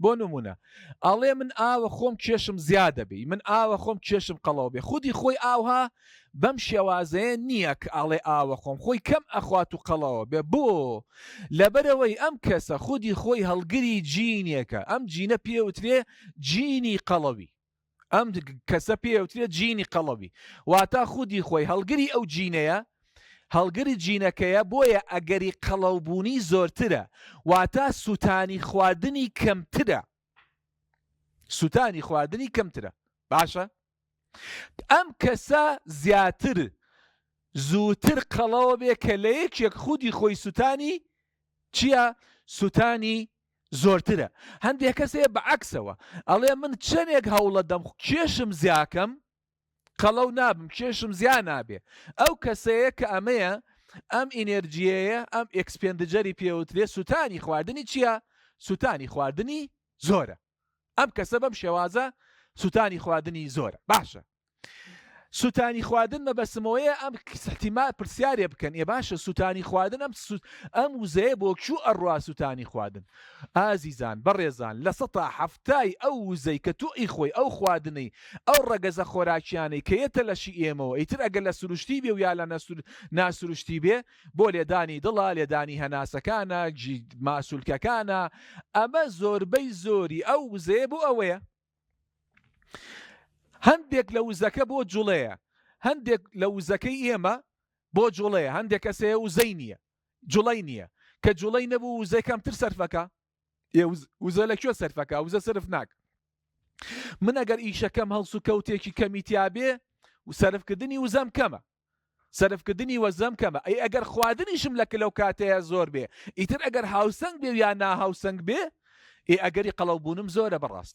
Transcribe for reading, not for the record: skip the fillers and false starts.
بۆ نمونە ئەڵێ من ئاوە خۆم کێشم زیادە بێ، من ئاوە خۆم کێشم قەڵەو بێ، خودی خۆی ئاوها بەم شێوازەیە نییە کە ئاڵێ ئاوە خۆم خۆی کەم ئەخوات و قەڵەوە بێ. بۆ لەبەرەوەی ئەم کەسە خودی خۆی هەڵگری جینێکە، ئەم جینە پێوترێ جینی قەڵەوی، ئەم کەسە پێوترێ جینی قەڵەوی، واتە خودی خۆی هەڵگری ئەو جینەیە، هەڵگری جینەکەیە، بۆیە ئەگەری قەڵەوبوونی زۆرترە، واتە سوتانی خواردنی کەمترە، سوتانی خواردنی کەمترە. باشە؟ ئەم کەسە زیاتر زووتر قەڵەوە بێ کە لە یەکێک خودی خۆی سوتانی چییە؟ سوتانی زۆرترە. هەندێک کەسەیە بەعەکسەوە ئەڵێ من چەندێک هەوڵە دەم کێشم زیاکەم قەڵەو نابم، کێشم زیان نابێ. ئەو کەسەیە کە ئەمەیە ئەم ئینێرجیەیە، ئەم ئێکسپێندجەری پێوترێ سوتانی خواردنی چییە؟ سوتانی خواردنی زۆرە. ئەم کەسە بەم شێوازە سوتانی خواردنی زۆرە. باشە، سوتانی خواردن مەبەسمەوەیە ئەم احتیمال پرسیارێ بکەن ئێ باشە سوتانی خواردن ئەم وزەیە بۆ کوو ئەڕوا سوتانی خواردن. ئازیزان بەڕێزان لە سەتا هەفتای ئەو وزەی کە توئی خۆی ئەو خواردنەی ئەو ڕەگەزە خۆراکیانەی کە یەتە لەشی ئێمەوە ئیتر ئەگەر لە سروشتی بێ و یا لە ناسروشتی بێ بۆ لێدانی دڵە، لێدانی هەناسەکانە، ماسوولکەکانە، ئەمە زۆربەی زۆری ئەو وزەیە بۆ ئەوەیە. هەندێک لە وزەکە بۆ جوڵەیە، هەندێک لە وزەکەی ئێمە بۆ جوڵەیە، هەندێک کەسەیە وزەی نییە، جوڵەی نییە، کە جوڵەی نەبوو وزەی کەمتر سەرفەکە. وزە لەکوێ سەرفەکە؟ وزە سرف ناک. من ئەگەر ئیشەکەم هەڵس و کەوتێکی کەمیتیا بێ و سەرفکردنی وزەم کەمە، سەرفکردنی وەزەم کەمە. ئەی ئەگەر خواردنیشم لەو کاتەیە زۆر بێ، ئیتر ئەگەر هاوسەنگ بێ یا ناهاوسەنگ بێ، ئەگەری قەڵەوبوونم زۆرە بەڕاستی.